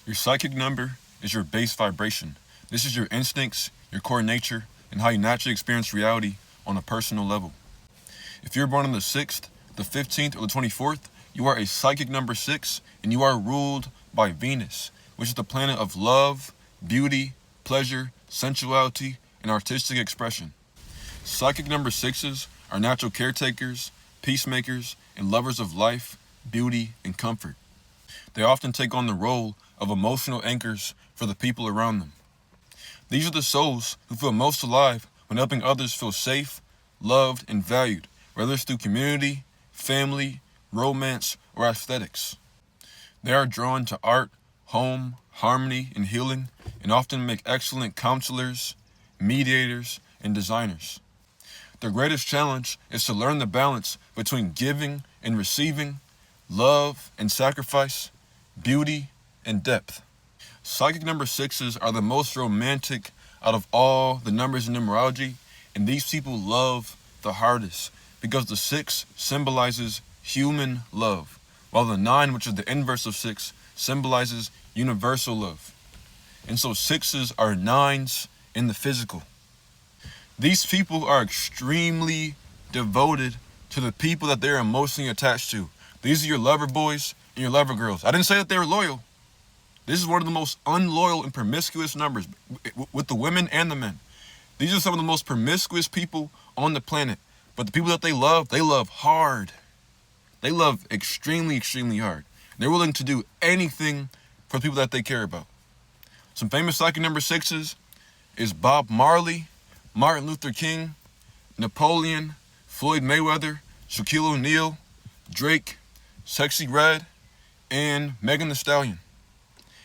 Your psychic number is your base vibration. This is your instincts, your core nature, and how you naturally experience reality on a personal level. If you're born on the 6th, the 15th, or the 24th, you are a psychic number 6, and you are ruled by Venus, which is the planet of love, beauty, pleasure, sensuality, and artistic expression. Psychic number 6s are natural caretakers, peacemakers, and lovers of life, beauty, and comfort. They often take on the role of emotional anchors for the people around them. These are the souls who feel most alive when helping others feel safe, loved, and valued, whether it's through community, family, romance, or aesthetics. They are drawn to art, home, harmony, and healing, and often make excellent counselors, mediators, and designers. Their greatest challenge is to learn the balance between giving and receiving, love and sacrifice, beauty and depth. Psychic number 6s are the most romantic out of all the numbers in numerology, and these people love the hardest because the 6 symbolizes human love, while the 9, which is the inverse of 6, symbolizes universal love. And so 6s are 9s in the physical. These people are extremely devoted to the people that they're emotionally attached to. These are your lover boys and your lover girls. I didn't say that they were loyal. This is one of the most unloyal and promiscuous numbers with the women and the men. These are some of the most promiscuous people on the planet. But the people that they love hard. They love extremely, extremely hard. They're willing to do anything for the people that they care about. Some famous psychic number 6s is Bob Marley, Martin Luther King, Napoleon, Floyd Mayweather, Shaquille O'Neal, Drake, Sexyy Red, and Megan Thee Stallion.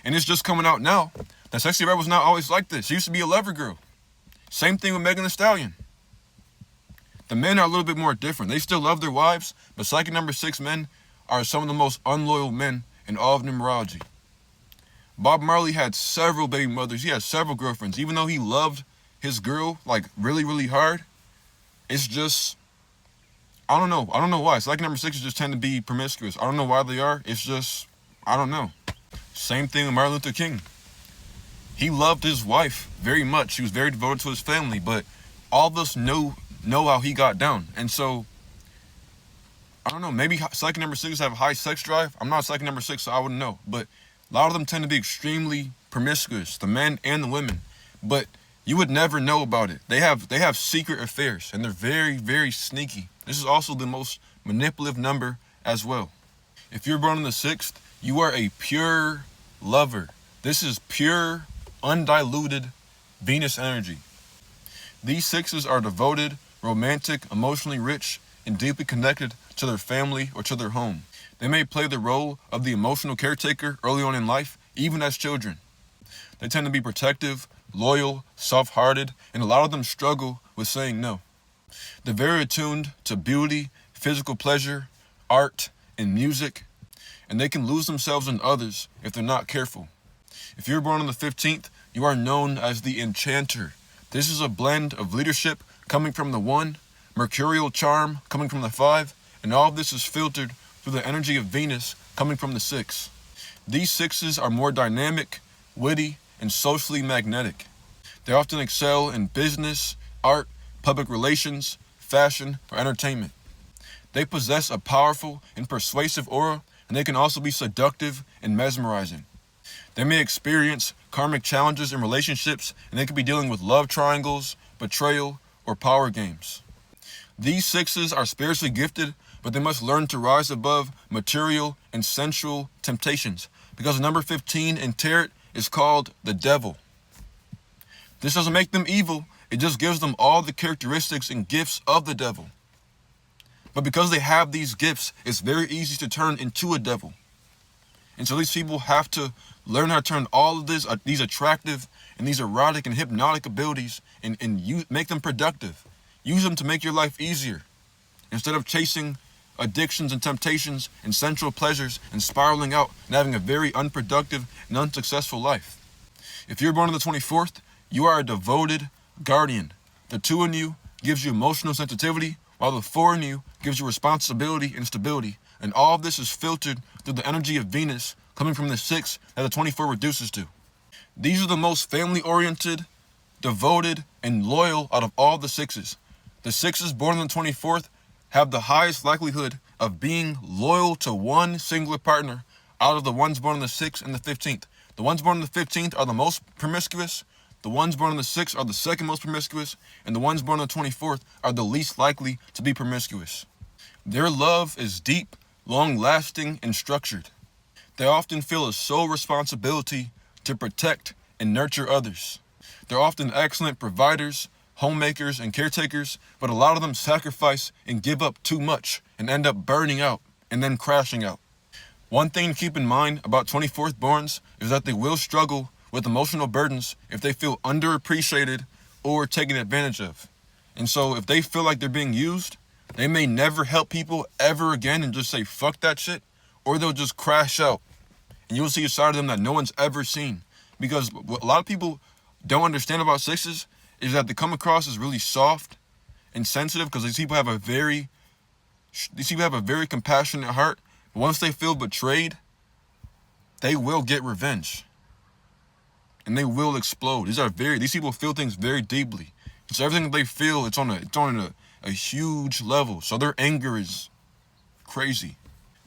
And it's just coming out now that Sexyy Red was not always like this. She used to be a lover girl. Same thing with Megan Thee Stallion. The men are a little bit more different. They still love their wives, but psychic number 6 men are some of the most unloyal men in all of numerology. Bob Marley had several baby mothers. He had several girlfriends. Even though he loved his girl like really, really hard, it's just, I don't know. I don't know why. Psychic number 6s just tend to be promiscuous. I don't know why they are. It's just, I don't know. Same thing with Martin Luther King. He loved his wife very much. He was very devoted to his family, but all of us know how he got down. And so, I don't know, maybe psychic number 6s have a high sex drive. I'm not a psychic number 6, so I wouldn't know. But a lot of them tend to be extremely promiscuous, the men and the women. But you would never know about it. They have secret affairs, and they're very, very sneaky. This is also the most manipulative number as well. If you're born on the 6th, you are a pure lover. This is pure, undiluted Venus energy. These 6s are devoted, romantic, emotionally rich, and deeply connected to their family or to their home. They may play the role of the emotional caretaker early on in life, even as children. They tend to be protective, loyal, soft-hearted, and a lot of them struggle with saying no. They're very attuned to beauty, physical pleasure, art, and music, and they can lose themselves in others if they're not careful. If you're born on the 15th, you are known as the Enchanter. This is a blend of leadership coming from the 1, mercurial charm coming from the 5, and all of this is filtered through the energy of Venus coming from the 6. These 6s are more dynamic, witty, and socially magnetic. They often excel in business, art, public relations, fashion, or entertainment. They possess a powerful and persuasive aura, and they can also be seductive and mesmerizing. They may experience karmic challenges in relationships, and they could be dealing with love triangles, betrayal, or power games. These 6s are spiritually gifted, but they must learn to rise above material and sensual temptations, because number 15 in tarot is called the devil. This doesn't make them evil, it just gives them all the characteristics and gifts of the devil. But because they have these gifts, it's very easy to turn into a devil. And so these people have to learn how to turn all of these attractive and these erotic and hypnotic abilities and make them productive. Use them to make your life easier. Instead of chasing addictions and temptations and sensual pleasures and spiraling out and having a very unproductive and unsuccessful life. If you're born on the 24th, you are a devoted guardian. The 2 in you gives you emotional sensitivity, while the 4 in you gives you responsibility and stability. And all of this is filtered through the energy of Venus coming from the 6 that the 24 reduces to. These are the most family-oriented, devoted, and loyal out of all the 6s. The 6s born on the 24th have the highest likelihood of being loyal to one singular partner out of the ones born on the 6th and the 15th. The ones born on the 15th are the most promiscuous, the ones born on the 6th are the second most promiscuous, and the ones born on the 24th are the least likely to be promiscuous. Their love is deep, long-lasting, and structured. They often feel a sole responsibility to protect and nurture others. They're often excellent providers, homemakers, and caretakers, but a lot of them sacrifice and give up too much and end up burning out and then crashing out. One thing to keep in mind about 24th borns is that they will struggle with emotional burdens if they feel underappreciated or taken advantage of. And so if they feel like they're being used, they may never help people ever again and just say, fuck that shit, or they'll just crash out. And you'll see a side of them that no one's ever seen. Because what a lot of people don't understand about 6s is that they come across as really soft and sensitive because these people have a very compassionate heart. But once they feel betrayed, they will get revenge. And they will explode. These people feel things very deeply. So everything they feel, it's on a huge level. So their anger is crazy.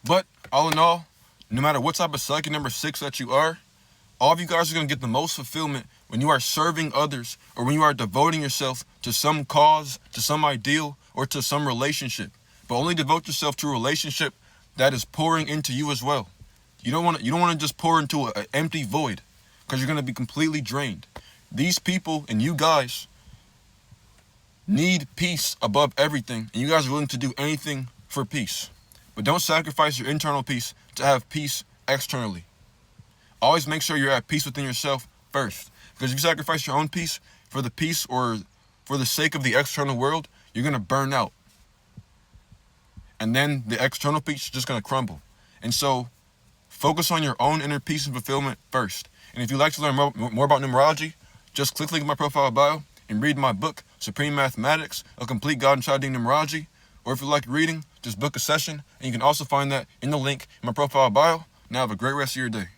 But all in all, no matter what type of psychic number 6 that you are, all of you guys are going to get the most fulfillment when you are serving others or when you are devoting yourself to some cause, to some ideal, or to some relationship. But only devote yourself to a relationship that is pouring into you as well. You don't want to just pour into an empty void because you're going to be completely drained. These people and you guys need peace above everything, and you guys are willing to do anything for peace. But don't sacrifice your internal peace to have peace externally. Always make sure you're at peace within yourself first. Because if you sacrifice your own peace for the peace or for the sake of the external world, you're going to burn out. And then the external peace is just going to crumble. And so focus on your own inner peace and fulfillment first. And if you'd like to learn more about numerology, just click the link in my profile bio and read my book, Supreme Mathematics, A Complete Guide in Studying Numerology. Or if you like reading, just book a session. And you can also find that in the link in my profile bio. Now have a great rest of your day.